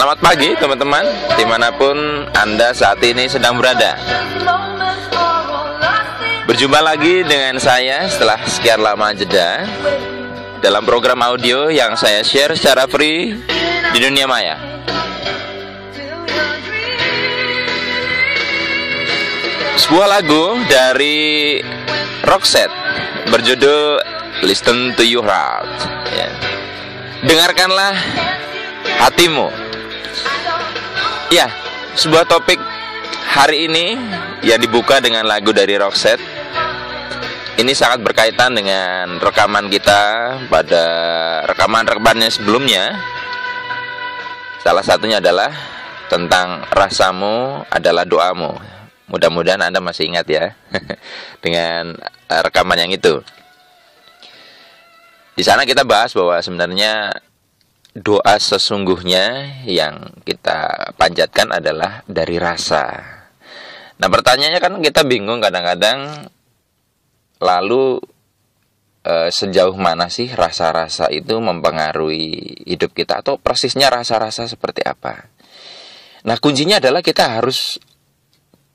Selamat pagi teman-teman, dimanapun Anda saat ini sedang berada. Berjumpa lagi dengan saya setelah sekian lama jeda dalam program audio yang saya share secara free di dunia maya. Sebuah lagu dari Roxette berjudul Listen to Your Heart, ya. Dengarkanlah hatimu. Ya, sebuah topik hari ini yang dibuka dengan lagu dari Roxette. Ini sangat berkaitan dengan rekaman kita pada rekaman-rekamannya sebelumnya. Salah satunya adalah tentang rasamu adalah doamu. Mudah-mudahan Anda masih ingat ya dengan rekaman yang itu. Di sana kita bahas bahwa sebenarnya doa sesungguhnya yang kita panjatkan adalah dari rasa. Nah, pertanyaannya kan kita bingung kadang-kadang, lalu sejauh mana sih rasa-rasa itu mempengaruhi hidup kita, atau persisnya rasa-rasa seperti apa? Nah, kuncinya adalah kita harus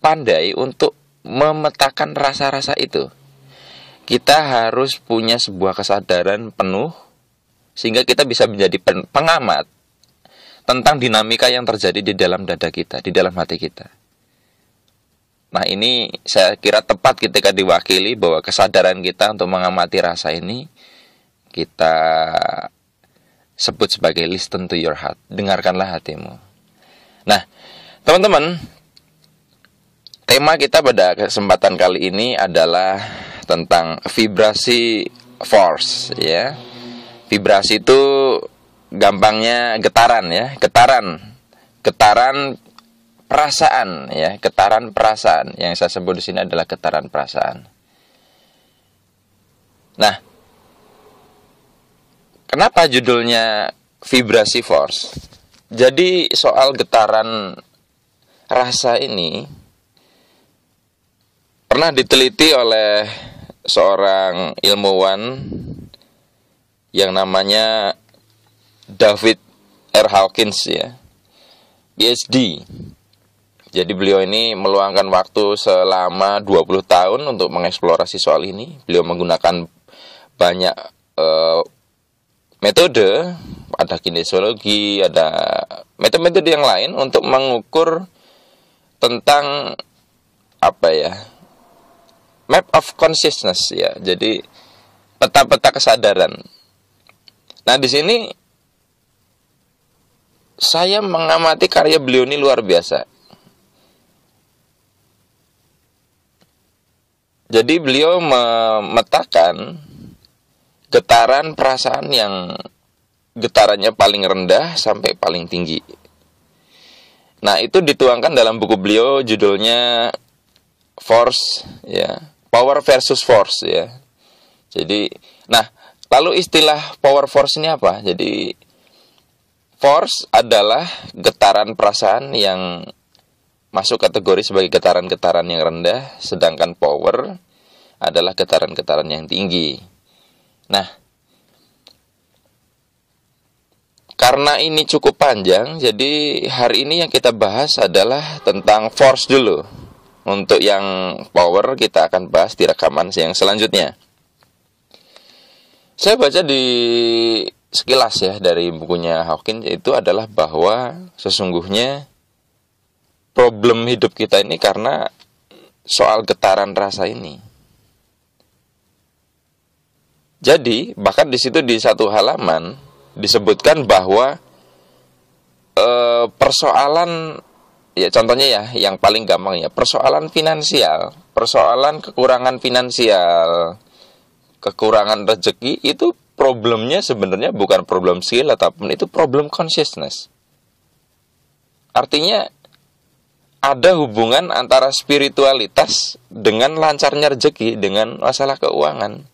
pandai untuk memetakan rasa-rasa itu. Kita harus punya sebuah kesadaran penuh sehingga kita bisa menjadi pengamat tentang dinamika yang terjadi di dalam dada kita, di dalam hati kita. Nah, ini saya kira tepat ketika diwakili bahwa kesadaran kita untuk mengamati rasa ini kita sebut sebagai listen to your heart. Dengarkanlah hatimu. Nah, teman-teman, tema kita pada kesempatan kali ini adalah tentang vibrasi force, ya. Vibrasi itu gampangnya getaran, ya, getaran perasaan, ya, getaran perasaan. Yang saya sebut di sini adalah getaran perasaan. Nah, kenapa judulnya vibrasi force? Jadi soal getaran rasa ini pernah diteliti oleh seorang ilmuwan yang namanya David R. Hawkins, ya, PhD. Jadi beliau ini meluangkan waktu selama 20 tahun untuk mengeksplorasi soal ini. Beliau menggunakan banyak metode, ada kinesiologi, ada metode-metode yang lain untuk mengukur tentang map of consciousness, ya. Jadi peta-peta kesadaran. Nah, di sini saya mengamati karya beliau ini luar biasa. Jadi beliau memetakan getaran perasaan yang getarannya paling rendah sampai paling tinggi. Nah, itu dituangkan dalam buku beliau, judulnya Force, ya, Power versus Force, ya. Jadi, nah, lalu istilah power force ini apa? Jadi, force adalah getaran perasaan yang masuk kategori sebagai getaran-getaran yang rendah, sedangkan power adalah getaran-getaran yang tinggi. Nah, karena ini cukup panjang, jadi hari ini yang kita bahas adalah tentang force dulu. Untuk yang power kita akan bahas di rekaman yang selanjutnya. Saya baca di sekilas, ya, dari bukunya Hawkins, itu adalah bahwa sesungguhnya problem hidup kita ini karena soal getaran rasa ini. Jadi bahkan di situ di satu halaman disebutkan bahwa persoalan, ya, contohnya, ya, yang paling gampang, ya, persoalan finansial, persoalan kekurangan finansial, kekurangan rezeki, itu problemnya sebenarnya bukan problem skill ataupun itu problem consciousness. Artinya ada hubungan antara spiritualitas dengan lancarnya rezeki, dengan masalah keuangan.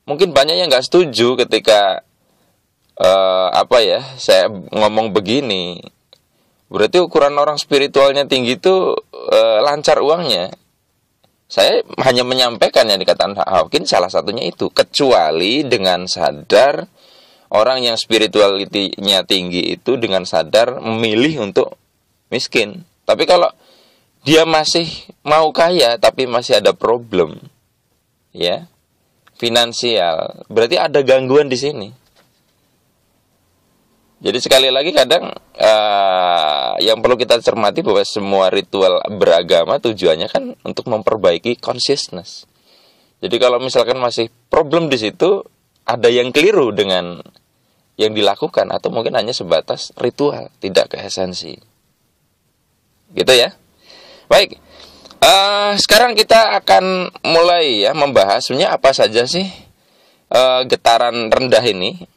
Mungkin banyak yang nggak setuju ketika saya ngomong begini. Berarti ukuran orang spiritualnya tinggi itu lancar uangnya. Saya hanya menyampaikan yang dikatakan Hawkins, salah satunya itu. Kecuali dengan sadar Orang yang spirituality-nya tinggi itu dengan sadar memilih untuk miskin. Tapi kalau dia masih mau kaya tapi masih ada problem, ya, finansial, berarti ada gangguan di sini. Jadi sekali lagi kadang yang perlu kita cermati bahwa semua ritual beragama tujuannya kan untuk memperbaiki consciousness. Jadi kalau misalkan masih problem di situ, ada yang keliru dengan yang dilakukan atau mungkin hanya sebatas ritual, tidak ke esensi. Gitu ya. Baik. Sekarang kita akan mulai ya membahas sebenarnya apa saja sih getaran rendah ini.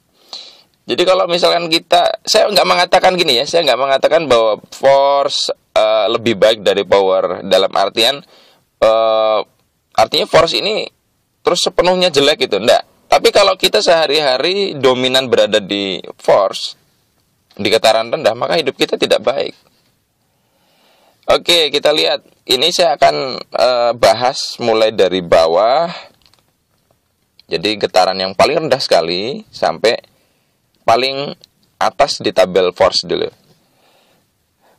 Jadi kalau misalkan saya nggak mengatakan gini ya, saya nggak mengatakan bahwa force lebih baik dari power dalam artian artinya force ini terus sepenuhnya jelek gitu, enggak. Tapi kalau kita sehari-hari dominan berada di force, di getaran rendah, maka hidup kita tidak baik. Oke, kita lihat. Ini saya akan bahas mulai dari bawah. Jadi getaran yang paling rendah sekali sampai paling atas di tabel force dulu.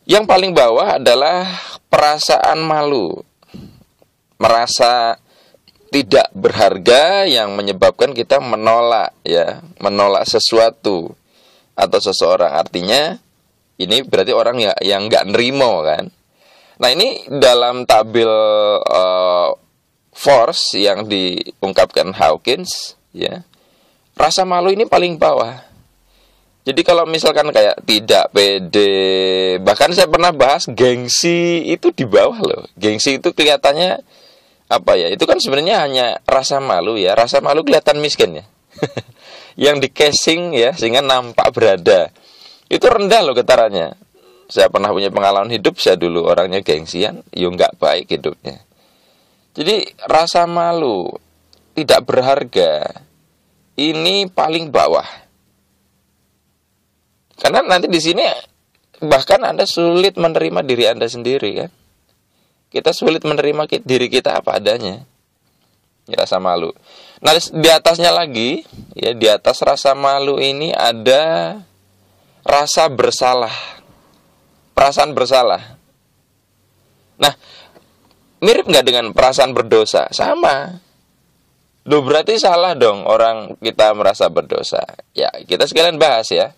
Yang paling bawah adalah perasaan malu. Merasa tidak berharga yang menyebabkan kita menolak sesuatu atau seseorang. Artinya ini berarti orang yang nggak nerimo kan. Nah, ini dalam tabel force yang diungkapkan Hawkins, ya, rasa malu ini paling bawah. Jadi kalau misalkan kayak tidak pede, bahkan saya pernah bahas gengsi itu di bawah loh. Gengsi itu kelihatannya apa ya? Itu kan sebenarnya hanya rasa malu ya. Rasa malu kelihatan miskin ya. Yang di casing ya sehingga nampak berada. Itu rendah loh getarannya. Saya pernah punya pengalaman hidup, saya dulu orangnya gengsian, yo nggak baik hidupnya. Jadi rasa malu, tidak berharga, ini paling bawah. Karena nanti di sini bahkan Anda sulit menerima diri Anda sendiri kan. Kita sulit menerima diri kita apa adanya. Ya, rasa malu. Nah, di atasnya lagi, ya di atas rasa malu ini ada rasa bersalah. Perasaan bersalah. Nah, mirip nggak dengan perasaan berdosa? Sama. Loh, berarti salah dong orang kita merasa berdosa. Ya, kita sekalian bahas ya.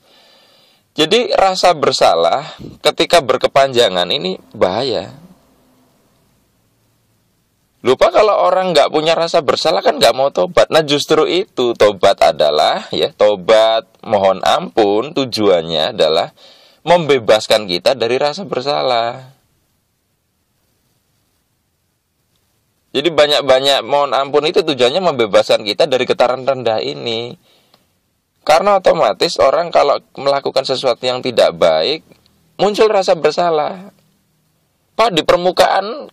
Jadi rasa bersalah ketika berkepanjangan ini bahaya. Lupa kalau orang nggak punya rasa bersalah kan nggak mau tobat. Nah justru itu tobat adalah ya tobat mohon ampun tujuannya adalah membebaskan kita dari rasa bersalah. Jadi banyak-banyak mohon ampun itu tujuannya membebaskan kita dari getaran rendah ini. Karena otomatis orang kalau melakukan sesuatu yang tidak baik, muncul rasa bersalah. Pak, di permukaan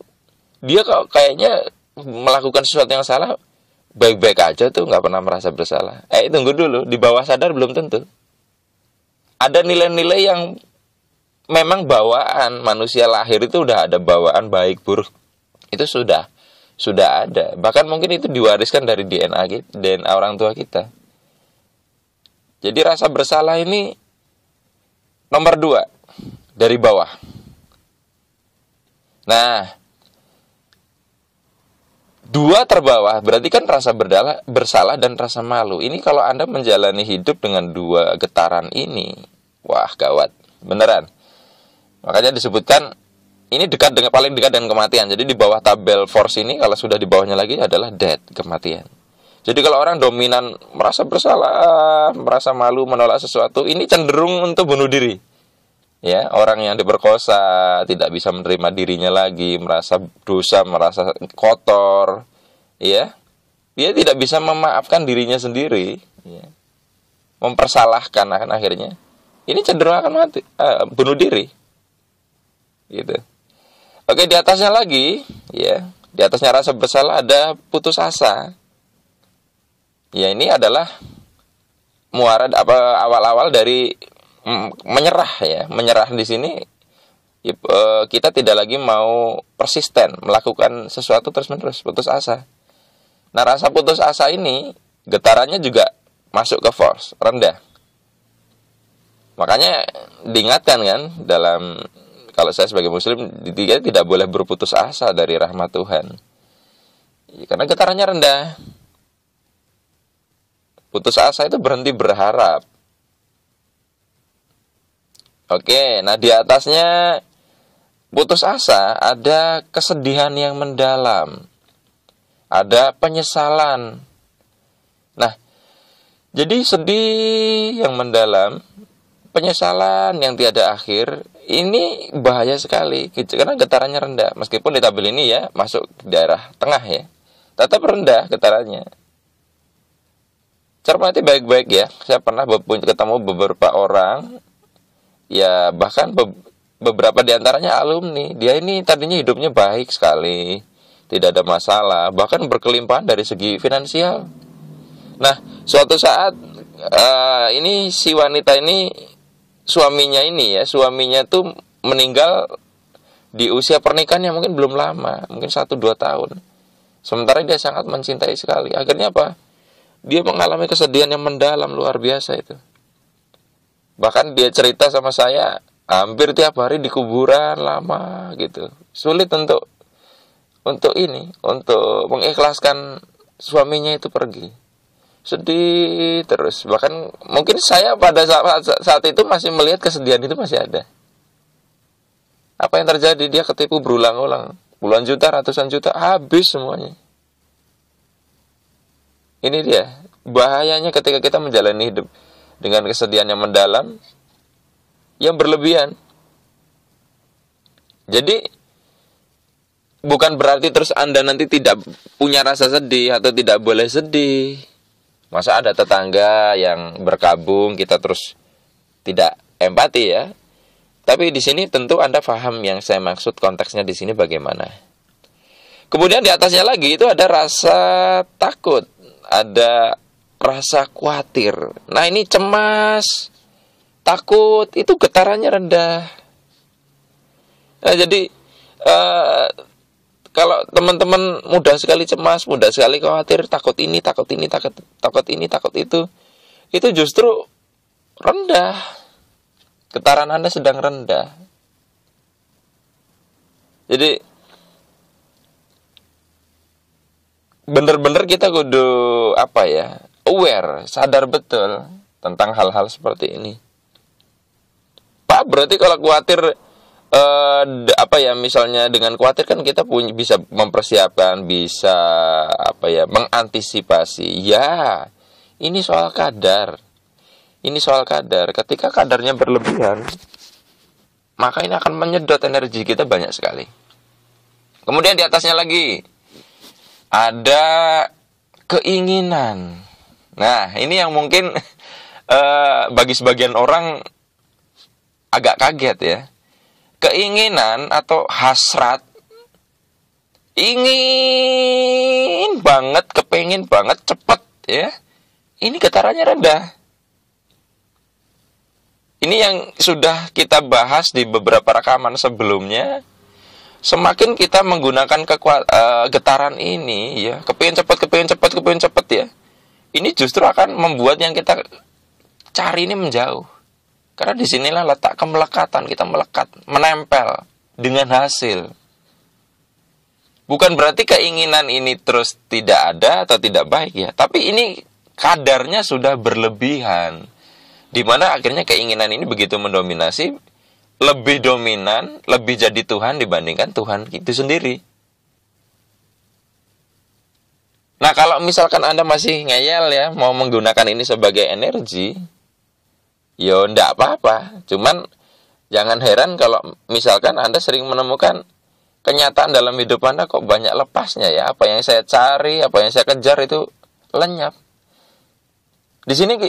dia kayaknya melakukan sesuatu yang salah, baik-baik aja tuh, nggak pernah merasa bersalah. Tunggu dulu, di bawah sadar belum tentu. Ada nilai-nilai yang memang bawaan, manusia lahir itu udah ada bawaan baik buruk. Itu sudah ada. Bahkan mungkin itu diwariskan dari DNA orang tua kita. Jadi rasa bersalah ini nomor 2 dari bawah. Nah, 2 terbawah berarti kan rasa bersalah dan rasa malu. Ini kalau Anda menjalani hidup dengan 2 getaran ini, wah gawat, beneran. Makanya disebutkan ini paling dekat dengan kematian. Jadi di bawah tabel force ini kalau sudah di bawahnya lagi adalah death, kematian. Jadi kalau orang dominan merasa bersalah, merasa malu, menolak sesuatu, ini cenderung untuk bunuh diri. Ya, orang yang diperkosa tidak bisa menerima dirinya lagi, merasa dosa, merasa kotor, ya. Dia tidak bisa memaafkan dirinya sendiri, ya. Mempersalahkan akan akhirnya. Ini cenderung akan mati, bunuh diri. Gitu. Oke, di atasnya lagi, ya. Di atasnya rasa bersalah ada putus asa. Ya, ini adalah awal-awal dari menyerah ya. Menyerah di sini kita tidak lagi mau persisten melakukan sesuatu terus-menerus, putus asa. Nah, rasa putus asa ini getarannya juga masuk ke force rendah. Makanya diingatkan kan dalam, kalau saya sebagai muslim, dia tidak boleh berputus asa dari rahmat Tuhan. Karena getarannya rendah. Putus asa itu berhenti berharap. Oke, nah di atasnya putus asa ada kesedihan yang mendalam. Ada penyesalan. Nah, jadi sedih yang mendalam, penyesalan yang tiada akhir, ini bahaya sekali karena getarannya rendah. Meskipun di tabel ini ya masuk daerah tengah ya, tetap rendah getarannya. Cermati baik-baik ya. Saya pernah ketemu beberapa orang, ya bahkan beberapa diantaranya alumni. Dia ini tadinya hidupnya baik sekali, tidak ada masalah, bahkan berkelimpahan dari segi finansial. Nah, suatu saat ini si wanita ini, suaminya tuh meninggal di usia pernikahan yang mungkin belum lama, mungkin 1-2 tahun. Sementara dia sangat mencintai sekali. Akhirnya apa? Dia mengalami kesedihan yang mendalam luar biasa itu. Bahkan dia cerita sama saya, hampir tiap hari di kuburan lama gitu. Sulit untuk mengikhlaskan suaminya itu pergi. Sedih terus. Bahkan mungkin saya pada saat itu masih melihat kesedihan itu masih ada. Apa yang terjadi? Dia ketipu berulang-ulang. Puluhan juta, ratusan juta, habis semuanya. Ini dia bahayanya ketika kita menjalani hidup dengan kesedihan yang mendalam, yang berlebihan. Jadi bukan berarti terus Anda nanti tidak punya rasa sedih atau tidak boleh sedih. Masa ada tetangga yang berkabung kita terus tidak empati ya. Tapi di sini tentu Anda paham yang saya maksud, konteksnya di sini bagaimana. Kemudian di atasnya lagi itu ada rasa takut, ada rasa khawatir. Nah, ini cemas, takut, itu getarannya rendah. Nah, jadi kalau teman-teman mudah sekali cemas, mudah sekali khawatir, takut ini, takut ini, takut ini, takut itu justru rendah. Getaran Anda sedang rendah. Jadi bener-bener kita kudu aware, sadar betul tentang hal-hal seperti ini. Pak, berarti kalau khawatir misalnya dengan khawatir kan kita bisa mempersiapkan, bisa mengantisipasi. Ya, ini soal kadar. Ini soal kadar. Ketika kadarnya berlebihan, maka ini akan menyedot energi kita banyak sekali. Kemudian di atasnya lagi ada keinginan. Nah, ini yang mungkin bagi sebagian orang agak kaget ya. Keinginan atau hasrat, ingin banget, kepengin banget cepet ya. Ini getarannya rendah. Ini yang sudah kita bahas di beberapa rekaman sebelumnya. Semakin kita menggunakan getaran ini ya, kepengin cepet ya. Ini justru akan membuat yang kita cari ini menjauh. Karena disinilah letak kemelekatan, kita melekat, menempel dengan hasil. Bukan berarti keinginan ini terus tidak ada atau tidak baik ya, tapi ini kadarnya sudah berlebihan. Di mana akhirnya keinginan ini begitu mendominasi, lebih dominan, lebih jadi Tuhan dibandingkan Tuhan itu sendiri. Nah, kalau misalkan Anda masih ngeyel ya, mau menggunakan ini sebagai energi, ya enggak apa-apa. Cuman jangan heran kalau misalkan Anda sering menemukan kenyataan dalam hidup Anda kok banyak lepasnya ya. Apa yang saya cari, apa yang saya kejar itu lenyap. Di sini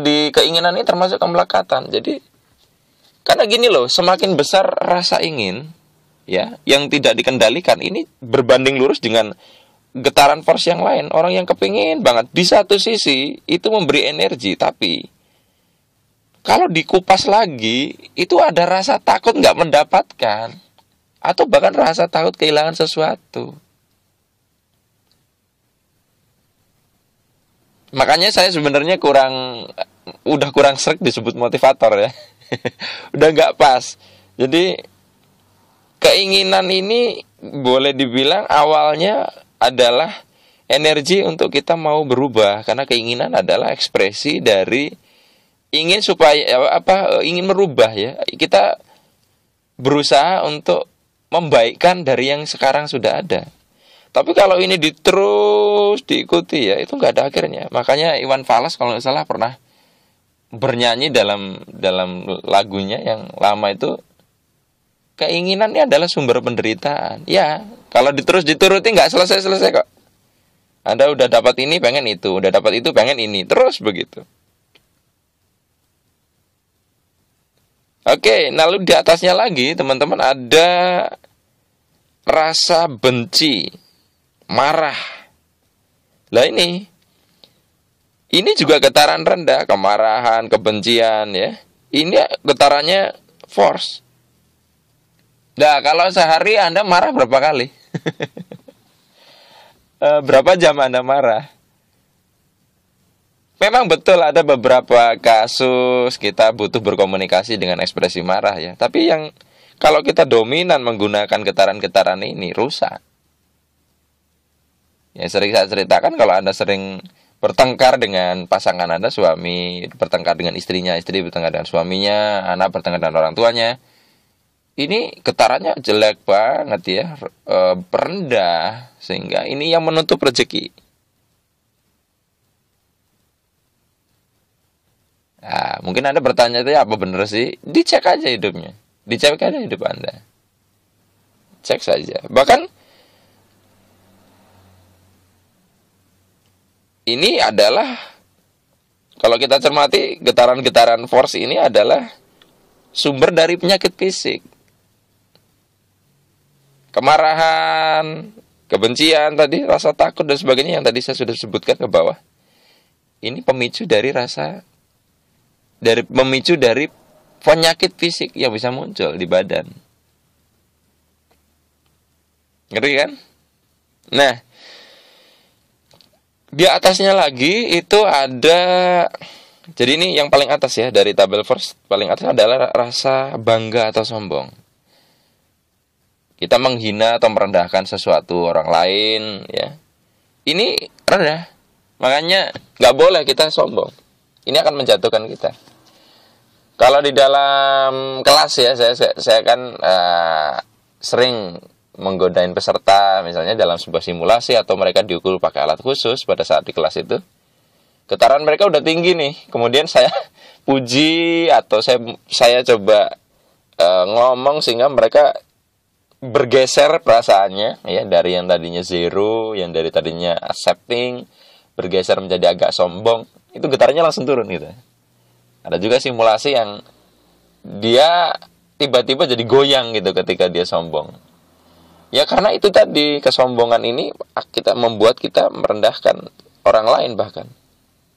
di keinginan ini termasuk kemelekatan. Jadi karena gini loh, semakin besar rasa ingin ya yang tidak dikendalikan, ini berbanding lurus dengan getaran force yang lain. Orang yang kepingin banget di satu sisi itu memberi energi, tapi kalau dikupas lagi itu ada rasa takut nggak mendapatkan, atau bahkan rasa takut kehilangan sesuatu. Makanya saya sebenarnya kurang udah kurang sreg disebut motivator ya. Udah nggak pas. Jadi keinginan ini boleh dibilang awalnya adalah energi untuk kita mau berubah, karena keinginan adalah ekspresi dari ingin supaya ingin merubah ya. Kita berusaha untuk membaikkan dari yang sekarang sudah ada. Tapi kalau ini terus diikuti ya, itu nggak ada akhirnya. Makanya Iwan Fals kalau nggak salah pernah bernyanyi dalam lagunya yang lama itu, keinginannya adalah sumber penderitaan. Ya, kalau terus dituruti nggak selesai-selesai kok. Anda udah dapat ini pengen itu, udah dapat itu pengen ini, terus begitu. Oke, lalu di atasnya lagi teman-teman ada rasa benci, marah. Lah ini juga getaran rendah, kemarahan, kebencian ya. Ini getarannya force. Nah, kalau sehari Anda marah berapa kali? Berapa jam Anda marah? Memang betul ada beberapa kasus kita butuh berkomunikasi dengan ekspresi marah ya. Tapi yang kalau kita dominan menggunakan getaran-getaran ini rusak. Ya sering saya ceritakan, kalau Anda sering bertengkar dengan pasangan Anda, suami bertengkar dengan istrinya, istri bertengkar dengan suaminya, anak bertengkar dengan orang tuanya. Ini getarannya jelek banget ya, rendah, sehingga ini yang menutup rezeki. Nah, mungkin Anda bertanya itu apa benar sih? Dicek aja hidupnya, dicek aja hidup Anda, cek saja. Bahkan ini adalah, kalau kita cermati, getaran-getaran force ini adalah sumber dari penyakit fisik. Kemarahan, kebencian tadi, rasa takut dan sebagainya yang tadi saya sudah sebutkan ke bawah. Ini pemicu dari penyakit fisik yang bisa muncul di badan. Ngerti kan? Nah, di atasnya lagi itu ada, jadi ini yang paling atas ya, dari tabel first paling atas adalah rasa bangga atau sombong. Kita menghina atau merendahkan sesuatu orang lain ya. Ini rendah. Makanya nggak boleh kita sombong. Ini akan menjatuhkan kita. Kalau di dalam kelas ya, saya kan sering menggodain peserta, misalnya dalam sebuah simulasi atau mereka diukur pakai alat khusus pada saat di kelas itu. Getaran mereka udah tinggi nih. Kemudian saya puji atau saya coba ngomong sehingga mereka bergeser perasaannya ya, dari yang tadinya zero, yang dari tadinya accepting, bergeser menjadi agak sombong. Itu getarannya langsung turun gitu. Ada juga simulasi yang dia tiba-tiba jadi goyang gitu ketika dia sombong. Ya karena itu tadi, kesombongan ini kita membuat kita merendahkan orang lain, bahkan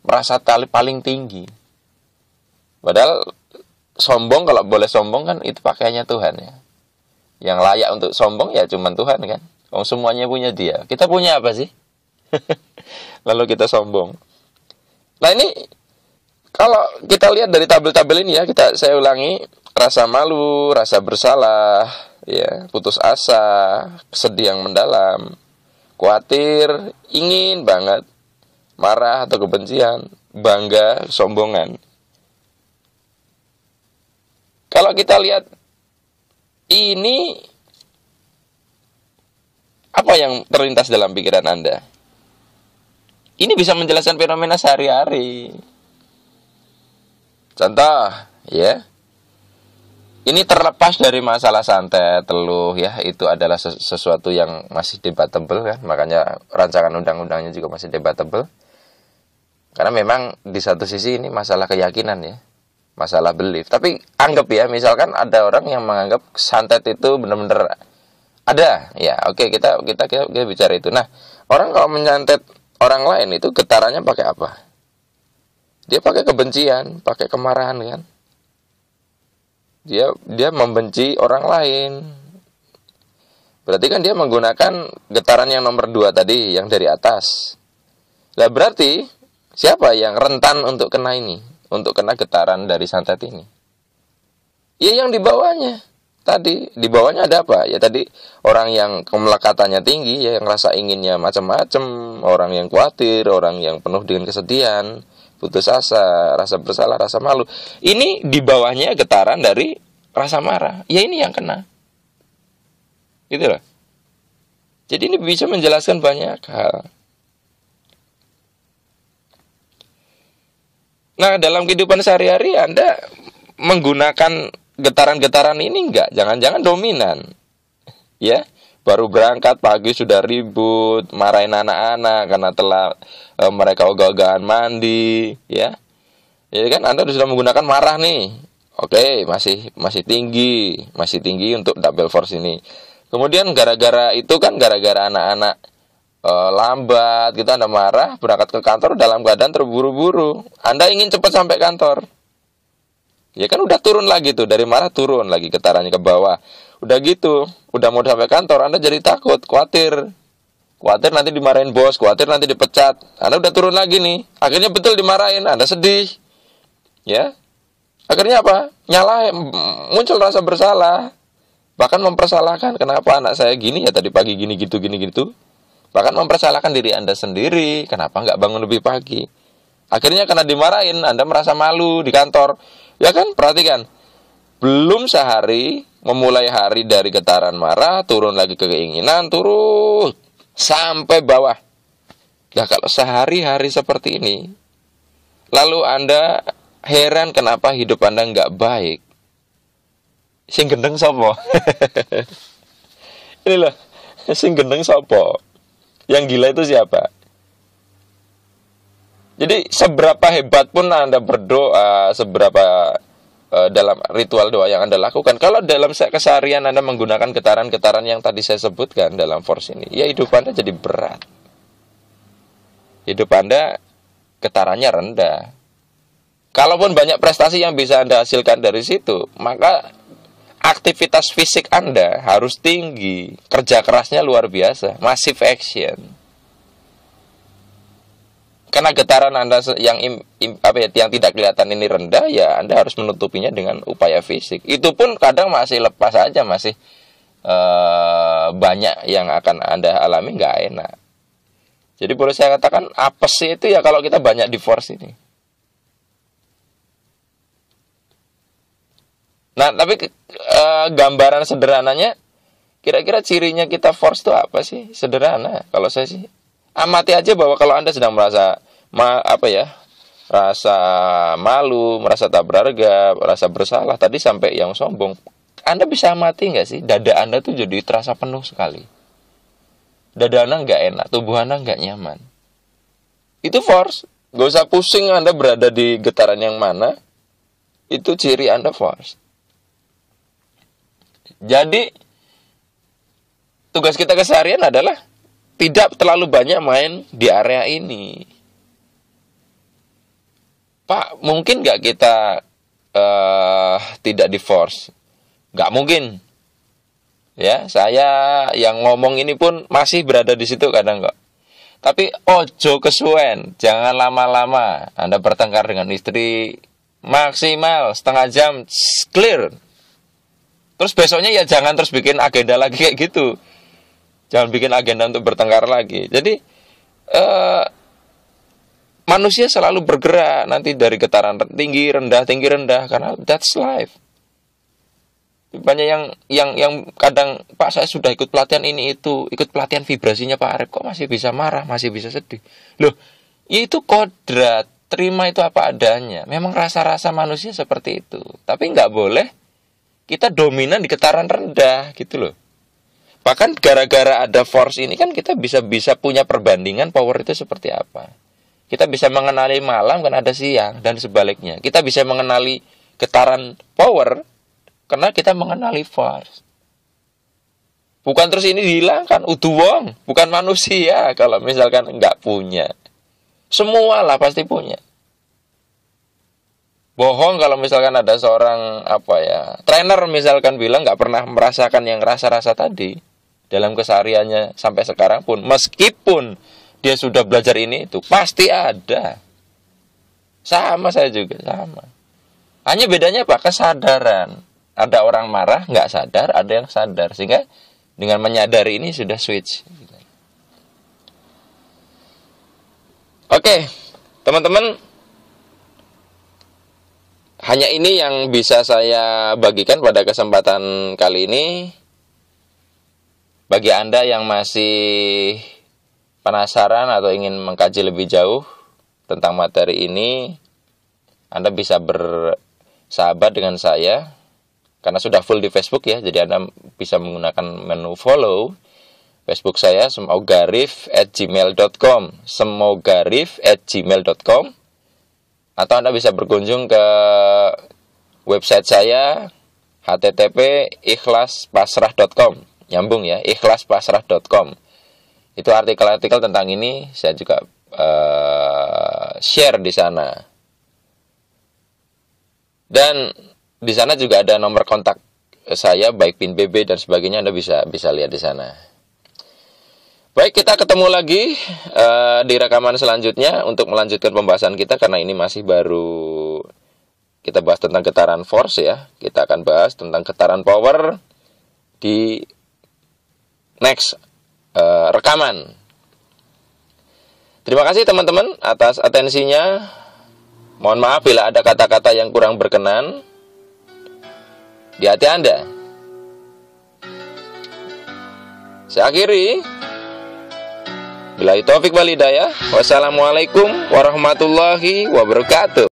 merasa paling tinggi. Padahal sombong, kalau boleh sombong kan itu pakaiannya Tuhan ya. Yang layak untuk sombong ya cuman Tuhan kan. Semuanya punya Dia. Kita punya apa sih? Lalu kita sombong. Nah ini kalau kita lihat dari tabel-tabel ini ya, saya ulangi, rasa malu, rasa bersalah, ya, putus asa, sedih yang mendalam, khawatir, ingin banget, marah atau kebencian, bangga, kesombongan. Kalau kita lihat ini, apa yang terlintas dalam pikiran Anda? Ini bisa menjelaskan fenomena sehari-hari. Contoh, ya. Ini terlepas dari masalah santet, teluh, ya. Itu adalah sesuatu yang masih debatable kan. Makanya rancangan undang-undangnya juga masih debatable. Karena memang di satu sisi ini masalah keyakinan ya. Masalah belief. Tapi anggap ya, misalkan ada orang yang menganggap santet itu benar-benar ada. Ya, oke, kita bicara itu. Nah, orang kalau menyantet orang lain itu getarannya pakai apa? Dia pakai kebencian, pakai kemarahan kan? Dia membenci orang lain. Berarti kan dia menggunakan getaran yang nomor 2 tadi, yang dari atas. Lah berarti siapa yang rentan untuk kena ini? untuk kena getaran dari santet ini? Ya yang di bawahnya. Tadi di bawahnya ada apa? Ya tadi orang yang kemelekatannya tinggi, ya yang rasa inginnya macam-macam, orang yang khawatir, orang yang penuh dengan kesedihan, putus asa, rasa bersalah, rasa malu. Ini di bawahnya getaran dari rasa marah. Ya ini yang kena. Gitu loh. Jadi ini bisa menjelaskan banyak hal. Nah, dalam kehidupan sehari-hari Anda menggunakan getaran-getaran ini enggak? Jangan-jangan dominan. Ya, baru berangkat pagi sudah ribut, marahin anak-anak karena telah mereka ogah-ogahan mandi, ya. Jadi kan Anda sudah menggunakan marah nih. Oke, masih tinggi untuk double force ini. Kemudian gara-gara anak-anak lambat, kita Anda marah, berangkat ke kantor dalam keadaan terburu-buru. Anda ingin cepat sampai kantor. Ya kan udah turun lagi tuh, dari marah turun lagi getarannya ke bawah. Udah gitu, udah mau sampai kantor, Anda jadi takut, khawatir. Khawatir nanti dimarahin bos, khawatir nanti dipecat. Anda udah turun lagi nih. Akhirnya betul dimarahin, Anda sedih. Ya. Akhirnya apa? Muncul rasa bersalah. Bahkan mempersalahkan, kenapa anak saya gini ya tadi pagi gini gitu. Bahkan mempersalahkan diri Anda sendiri, kenapa nggak bangun lebih pagi. Akhirnya karena dimarahin, Anda merasa malu di kantor. Ya kan, perhatikan. Belum sehari, memulai hari dari getaran marah, turun lagi ke keinginan, turun sampai bawah. Nah kalau sehari-hari seperti ini, lalu Anda heran kenapa hidup Anda nggak baik. Sing gendeng sopo? Ini loh, sing gendeng sopo? Yang gila itu siapa? Jadi seberapa hebat pun Anda berdoa, seberapa dalam ritual doa yang Anda lakukan, kalau dalam keseharian Anda menggunakan getaran-getaran yang tadi saya sebutkan dalam force ini, ya hidup Anda jadi berat. Hidup Anda getarannya rendah. Kalaupun banyak prestasi yang bisa Anda hasilkan dari situ, maka aktivitas fisik Anda harus tinggi, kerja kerasnya luar biasa, massive action. Karena getaran Anda yang tidak kelihatan ini rendah, ya Anda harus menutupinya dengan upaya fisik. Itu pun kadang masih lepas aja, masih banyak yang akan Anda alami nggak enak. Jadi boleh saya katakan apes itu ya kalau kita banyak di force ini. Nah, tapi gambaran sederhananya, kira-kira cirinya kita force itu apa sih? Sederhana, kalau saya sih. Amati aja bahwa kalau Anda sedang merasa rasa malu, merasa tak berharga, merasa bersalah, tadi sampai yang sombong, Anda bisa amati nggak sih? Dada Anda tuh jadi terasa penuh sekali. Dada Anda nggak enak, tubuh Anda nggak nyaman. Itu force. Gak usah pusing Anda berada di getaran yang mana. Itu ciri Anda force. Jadi tugas kita keseharian adalah tidak terlalu banyak main di area ini. Pak, mungkin nggak kita tidak di force? Nggak mungkin. Ya, saya yang ngomong ini pun masih berada di situ kadang kok. Tapi ojo kesuwen, jangan lama-lama. Anda bertengkar dengan istri maksimal setengah jam, clear. Terus besoknya ya jangan terus bikin agenda lagi kayak gitu. Jangan bikin agenda untuk bertengkar lagi. Jadi manusia selalu bergerak nanti dari getaran tinggi rendah karena that's life. Banyak yang kadang, Pak saya sudah ikut pelatihan ini itu, ikut pelatihan vibrasinya Pak Arif, kok masih bisa marah, masih bisa sedih. Loh, itu kodrat, terima itu apa adanya. Memang rasa-rasa manusia seperti itu. Tapi nggak boleh kita dominan di getaran rendah gitu loh. Bahkan gara-gara ada force ini kan kita bisa punya perbandingan power itu seperti apa. Kita bisa mengenali malam kan ada siang dan sebaliknya. Kita bisa mengenali getaran power karena kita mengenali force. Bukan terus ini dihilangkan, wong, bukan manusia kalau misalkan nggak punya. Semua lah pasti punya. Bohong kalau misalkan ada seorang trainer misalkan bilang nggak pernah merasakan yang rasa-rasa tadi dalam kesehariannya sampai sekarang pun, meskipun dia sudah belajar ini itu pasti ada. Sama, saya juga sama. Hanya bedanya apa? Kesadaran. Ada orang marah nggak sadar, ada yang sadar. Sehingga dengan menyadari ini sudah switch. Oke, teman-teman, hanya ini yang bisa saya bagikan pada kesempatan kali ini. Bagi Anda yang masih penasaran atau ingin mengkaji lebih jauh tentang materi ini, Anda bisa bersahabat dengan saya karena sudah full di Facebook ya. Jadi Anda bisa menggunakan menu follow Facebook saya, semogarif@gmail.com, semogarif@gmail.com, atau Anda bisa berkunjung ke website saya, http://ikhlaspasrah.com. Nyambung ya, ikhlaspasrah.com. Itu artikel-artikel tentang ini saya juga share di sana. Dan di sana juga ada nomor kontak saya, baik PIN BB dan sebagainya, Anda bisa lihat di sana. Baik, kita ketemu lagi di rekaman selanjutnya untuk melanjutkan pembahasan kita, karena ini masih baru kita bahas tentang getaran force ya. Kita akan bahas tentang getaran power di next rekaman. Terima kasih teman-teman atas atensinya. Mohon maaf bila ada kata-kata yang kurang berkenan di hati Anda. Saya akhiri. Billahi taufik wal hidayah. Wassalamualaikum warahmatullahi wabarakatuh.